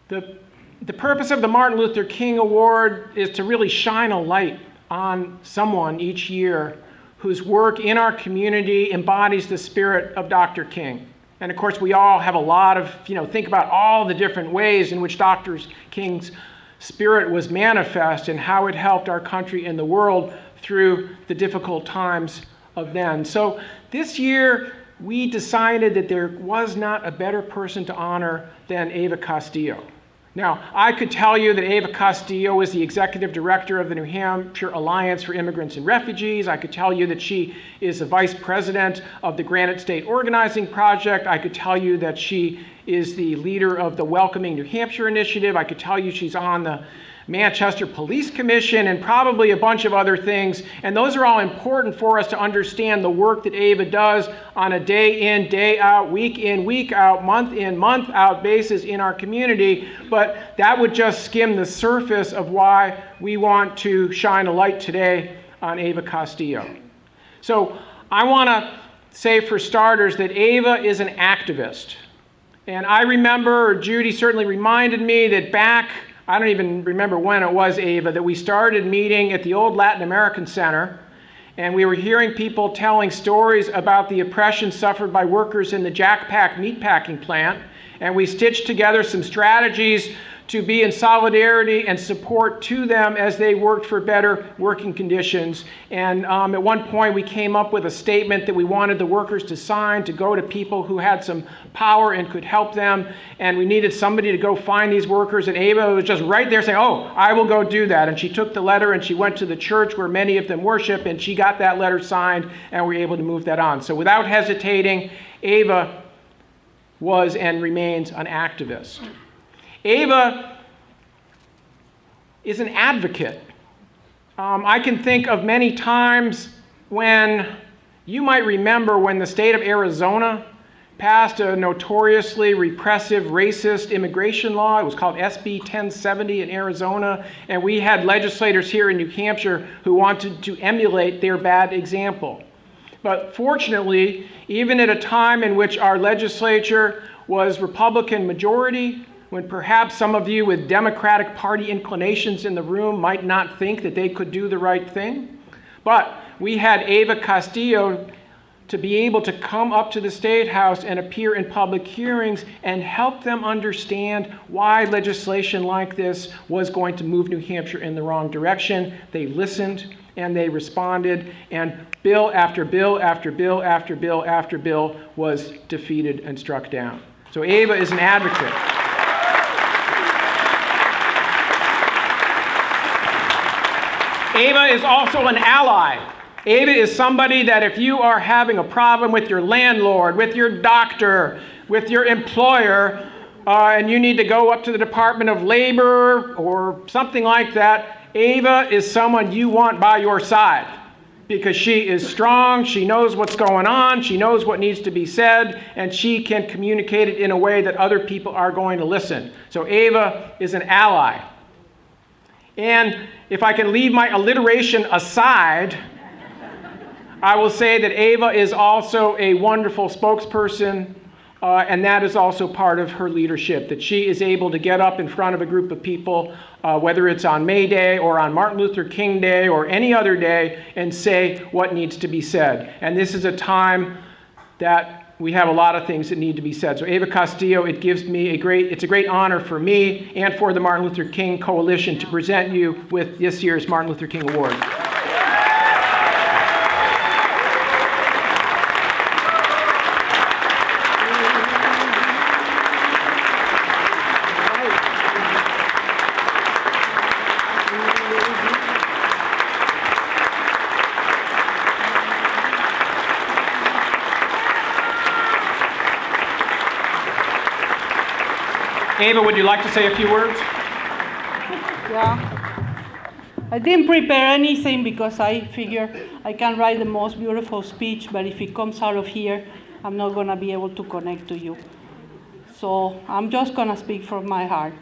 The purpose of the Martin Luther King Award is to really shine a light on someone each year whose work in our community embodies the spirit of Dr. King. And of course, we all have a lot of, think about all the different ways in which Dr. King's spirit was manifest and how it helped our country and the world through the difficult times of then. So this year, we decided that there was not a better person to honor than Eva Castillo. Now, I could tell you that Eva Castillo is the executive director of the New Hampshire Alliance for Immigrants and Refugees. I could tell you that she is the vice president of the Granite State Organizing Project. I could tell you that she is the leader of the Welcoming New Hampshire Initiative. I could tell you she's on the Manchester Police Commission, and probably a bunch of other things. And those are all important for us to understand the work that Eva does on a day in, day out, week in, week out, month in, month out basis in our community. But that would just skim the surface of why we want to shine a light today on Eva Castillo. So I want to say, for starters, that Eva is an activist. And I remember, or Judy certainly reminded me, that back, I don't even remember when it was, Eva, that we started meeting at the old Latin American Center, and we were hearing people telling stories about the oppression suffered by workers in the Jack Pack meatpacking plant, and we stitched together some strategies to be in solidarity and support to them as they worked for better working conditions. And at one point we came up with a statement that we wanted the workers to sign to go to people who had some power and could help them, and we needed somebody to go find these workers, and Eva was just right there saying, "Oh, I will go do that." And she took the letter and she went to the church where many of them worship, and she got that letter signed, and we were able to move that on. So without hesitating, Eva was and remains an activist. Eva is an advocate. I can think of many times when you might remember when the state of Arizona passed a notoriously repressive, racist immigration law. It was called SB 1070 in Arizona, and we had legislators here in New Hampshire who wanted to emulate their bad example. But fortunately, even at a time in which our legislature was Republican majority, when perhaps some of you with Democratic Party inclinations in the room might not think that they could do the right thing, but we had Eva Castillo to be able to come up to the State House and appear in public hearings and help them understand why legislation like this was going to move New Hampshire in the wrong direction. They listened and they responded, and bill after bill after bill after bill after bill was defeated and struck down. So Eva is an advocate. Eva is also an ally. Eva is somebody that if you are having a problem with your landlord, with your doctor, with your employer, and you need to go up to the Department of Labor or something like that, Eva is someone you want by your side because she is strong, she knows what's going on, she knows what needs to be said, and she can communicate it in a way that other people are going to listen. So Eva is an ally. And if I can leave my alliteration aside, I will say that Eva is also a wonderful spokesperson, and that is also part of her leadership, that she is able to get up in front of a group of people, whether it's on May Day or on Martin Luther King Day or any other day, and say what needs to be said. And this is a time that we have a lot of things that need to be said. So Eva Castillo, it's a great honor for me and for the Martin Luther King Coalition to present you with this year's Martin Luther King Award. Eva, would you like to say a few words? Yeah. I didn't prepare anything because I figure I can write the most beautiful speech, but if it comes out of here, I'm not going to be able to connect to you. So I'm just going to speak from my heart.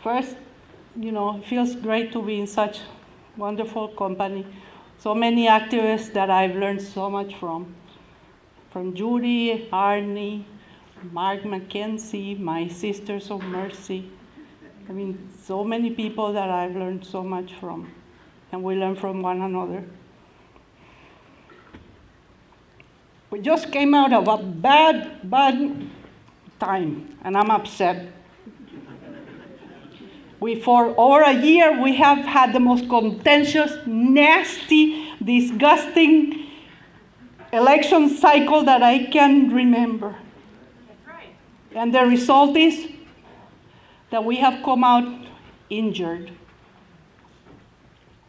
First, it feels great to be in such wonderful company. So many activists that I've learned so much from Judy, Arnie, Mark McKenzie, my Sisters of Mercy, I mean, so many people that I've learned so much from, and we learn from one another. We just came out of a bad time, and I'm upset. For over a year, we have had the most contentious, nasty, disgusting election cycle that I can remember. That's right. And the result is that we have come out injured.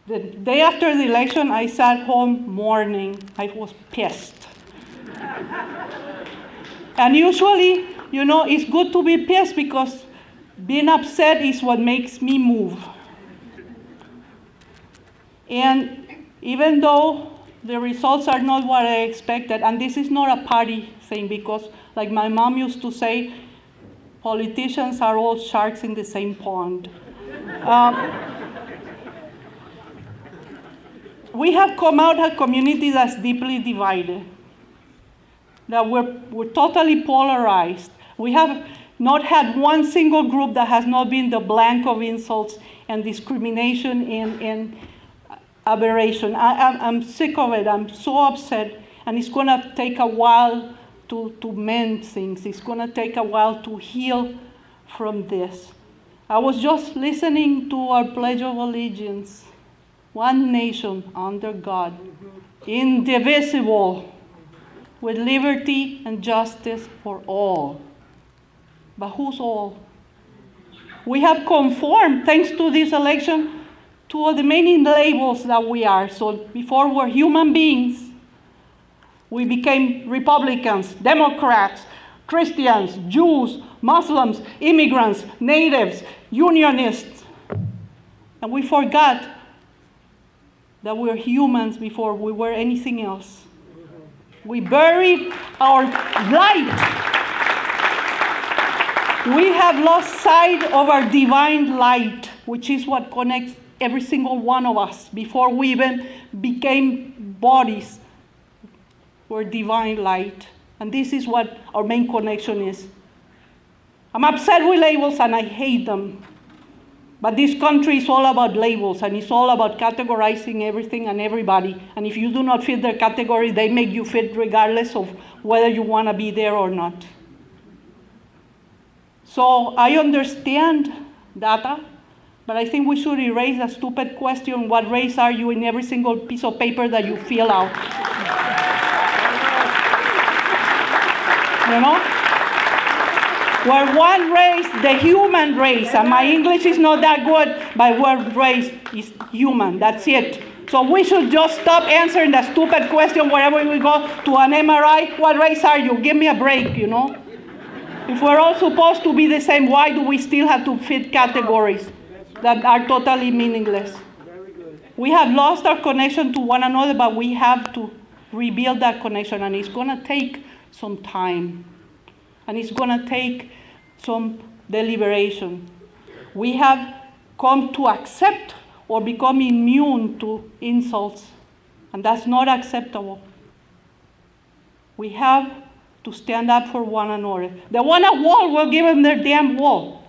The day after the election, I sat home mourning. I was pissed. And usually, it's good to be pissed because being upset is what makes me move. And even though the results are not what I expected, and this is not a party thing because, like my mom used to say, politicians are all sharks in the same pond. We have come out a community that's deeply divided, that we're totally polarized. We have not had one single group that has not been the blank of insults and discrimination and aberration. I'm sick of it. I'm so upset. And it's going to take a while to mend things. It's going to take a while to heal from this. I was just listening to our Pledge of Allegiance. One nation under God, indivisible, with liberty and justice for all. But who's all? We have conformed, thanks to this election, to the many labels that we are. So before we're human beings, we became Republicans, Democrats, Christians, Jews, Muslims, immigrants, natives, unionists. And we forgot that we're humans before we were anything else. We buried our light. We have lost sight of our divine light, which is what connects every single one of us. Before we even became bodies, we're divine light. And this is what our main connection is. I'm upset with labels and I hate them. But this country is all about labels, and it's all about categorizing everything and everybody. And if you do not fit their category, they make you fit regardless of whether you want to be there or not. So I understand data, but I think we should erase the stupid question, what race are you, in every single piece of paper that you fill out. We're one race, the human race, and my English is not that good, but word race is human, that's it. So we should just stop answering the stupid question wherever we go to an MRI, what race are you? Give me a break, If we're all supposed to be the same, why do we still have to fit categories that are totally meaningless? We have lost our connection to one another, but we have to rebuild that connection, and it's gonna take some time. And it's going to take some deliberation. We have come to accept or become immune to insults, and that's not acceptable. We have to stand up for one another. They want a wall, we'll give them their damn wall.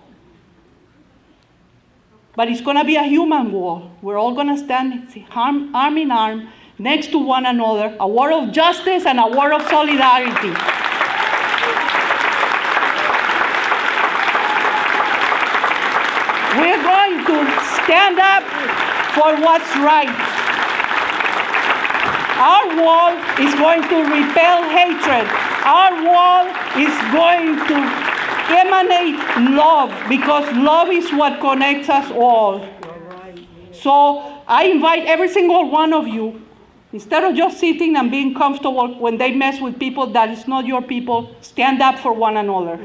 But it's going to be a human wall. We're all going to stand arm in arm next to one another, a war of justice and a war of solidarity. We're going to stand up for what's right. Our wall is going to repel hatred. Our wall is going to emanate love, because love is what connects us all. So I invite every single one of you, instead of just sitting and being comfortable when they mess with people that is not your people, stand up for one another.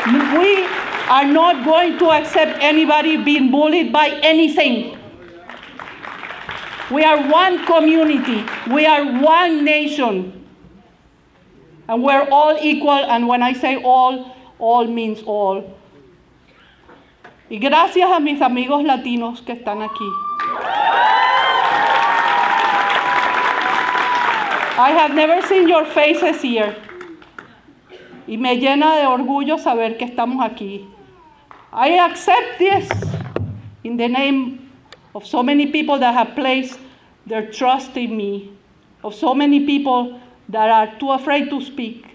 We are not going to accept anybody being bullied by anything. We are one community. We are one nation. And we're all equal. And when I say all means all. Y gracias a mis amigos latinos que están aquí. I have never seen your faces here. Y me llena de orgullo saber que estamos aquí. I accept this in the name of so many people that have placed their trust in me, of so many people that are too afraid to speak,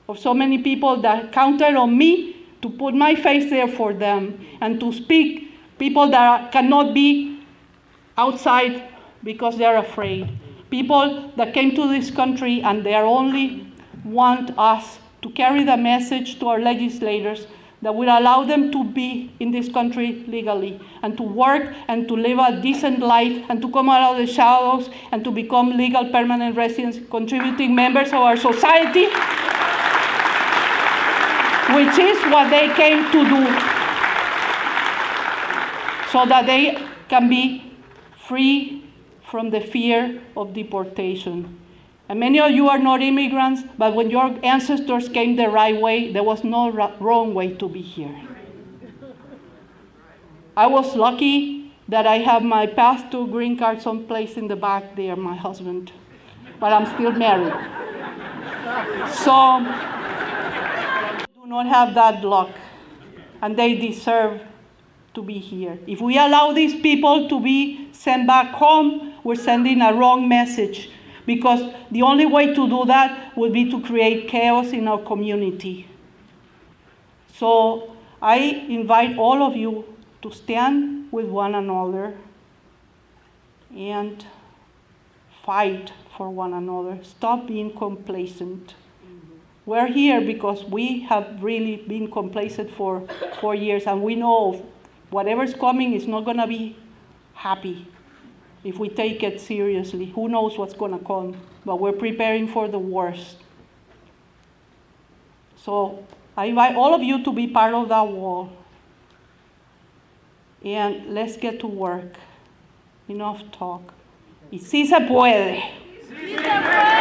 of so many people that counted on me to put my face there for them and to speak, people that cannot be outside because they're afraid, people that came to this country and they only want us to carry the message to our legislators that will allow them to be in this country legally and to work and to live a decent life and to come out of the shadows and to become legal permanent residents, contributing members of our society, which is what they came to do, so that they can be free from the fear of deportation. And many of you are not immigrants, but when your ancestors came the right way, there was no wrong way to be here. I was lucky that I have my path to green card someplace in the back there, my husband, but I'm still married. So, do not have that luck, and they deserve to be here. If we allow these people to be sent back home, we're sending a wrong message, because the only way to do that would be to create chaos in our community. So I invite all of you to stand with one another and fight for one another. Stop being complacent. We're here because we have really been complacent for 4 years, and we know whatever's coming is not going to be happy if we take it seriously. Who knows what's going to come, but we're preparing for the worst. So I invite all of you to be part of that wall, and let's get to work. Enough talk. Y sí se puede. Sí se puede.